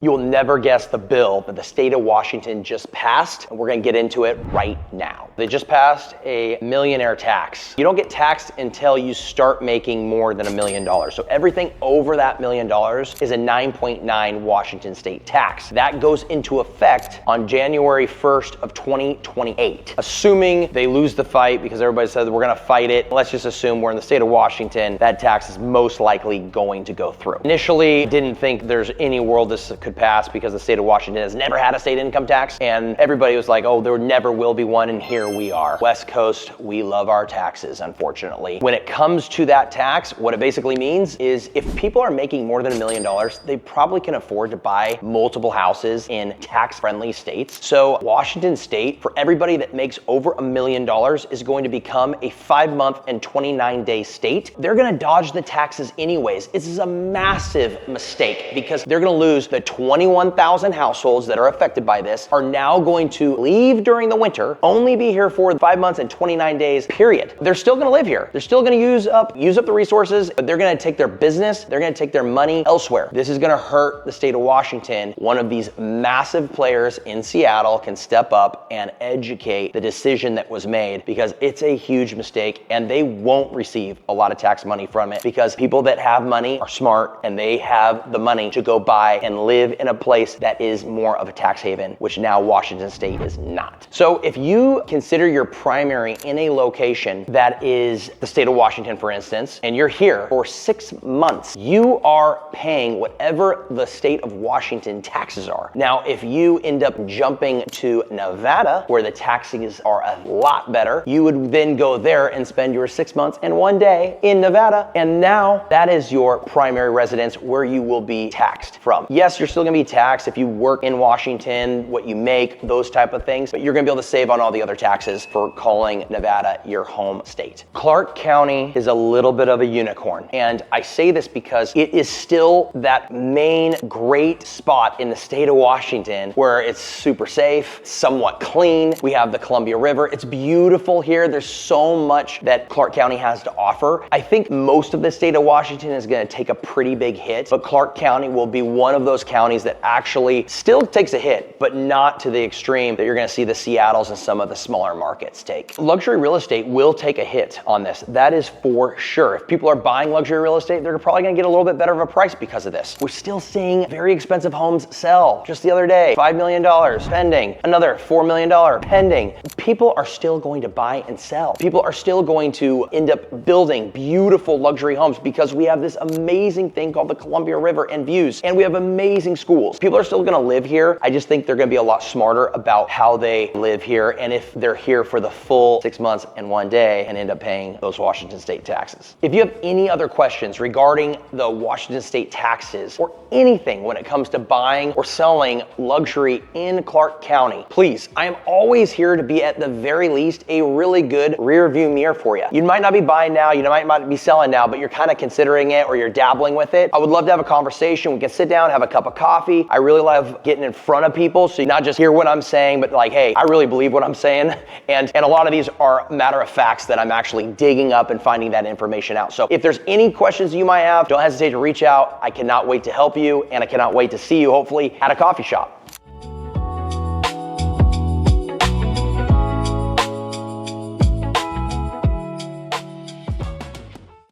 You'll never guess the bill that the state of Washington just passed, and we're gonna get into it right now. They just passed a millionaire tax. You don't get taxed until you start making more than $1 million. So everything over that $1 million is a 9.9 Washington state tax. That goes into effect on January 1st of 2028. Assuming they lose the fight, because everybody says we're gonna fight it, let's just assume we're in the state of Washington, that tax is most likely going to go through. Initially, didn't think there's any world this could pass because the state of Washington has never had a state income tax, and everybody was like, oh, there never will be one, and here we are. West Coast, we love our taxes, unfortunately. When it comes to that tax, what it basically means is if people are making more than $1 million, they probably can afford to buy multiple houses in tax-friendly states. So Washington state, for everybody that makes over $1 million, is going to become a 5-month and 29-day state. They're gonna dodge the taxes anyways. This is a massive mistake because they're gonna lose the 21,000 households that are affected by this are now going to leave during the winter, only be here for 5 months and 29 days, period. They're still gonna live here. They're still gonna use up the resources, but they're gonna take their business, they're gonna take their money elsewhere. This is gonna hurt the state of Washington. One of these massive players in Seattle can step up and educate the decision that was made because it's a huge mistake and they won't receive a lot of tax money from it because people that have money are smart and they have the money to go buy and live in a place that is more of a tax haven, which now Washington state is not. So if you consider your primary in a location that is the state of Washington, for instance, and you're here for 6 months, you are paying whatever the state of Washington taxes are. Now, if you end up jumping to Nevada, where the taxes are a lot better, you would then go there and spend your 6 months and 1 day in Nevada, and now that is your primary residence where you will be taxed from. Yes, you're still gonna be taxed if you work in Washington, what you make, those type of things, but you're gonna be able to save on all the other taxes for calling Nevada your home state. Clark County is a little bit of a unicorn, and I say this because it is still that main great spot in the state of Washington where it's super safe, somewhat clean. We have the Columbia River. It's beautiful here. There's so much that Clark County has to offer. I think most of the state of Washington is gonna take a pretty big hit, but Clark County will be one of those counties that actually still takes a hit, but not to the extreme that you're gonna see the Seattles and some of the smaller markets take. Luxury real estate will take a hit on this. That is for sure. If people are buying luxury real estate, they're probably gonna get a little bit better of a price because of this. We're still seeing very expensive homes sell. Just the other day, $5 million pending, another $4 million pending. People are still going to buy and sell. People are still going to end up building beautiful luxury homes because we have this amazing thing called the Columbia River and views, and we have amazing schools. People are still gonna live here. I just think they're gonna be a lot smarter about how they live here and if they're here for the full 6 months and 1 day and end up paying those Washington state taxes. If you have any other questions regarding the Washington state taxes or anything when it comes to buying or selling luxury in Clark County, please, I am always here to be at the very least a really good rear view mirror for you. You might not be buying now, you might not be selling now, but you're kind of considering it or you're dabbling with it. I would love to have a conversation. We can sit down, have a cup of coffee. I really love getting in front of people so you not just hear what I'm saying, but like, hey, I really believe what I'm saying. And a lot of these are matter of facts that I'm actually digging up and finding that information out. So if there's any questions you might have, don't hesitate to reach out. I cannot wait to help you, and I cannot wait to see you hopefully at a coffee shop.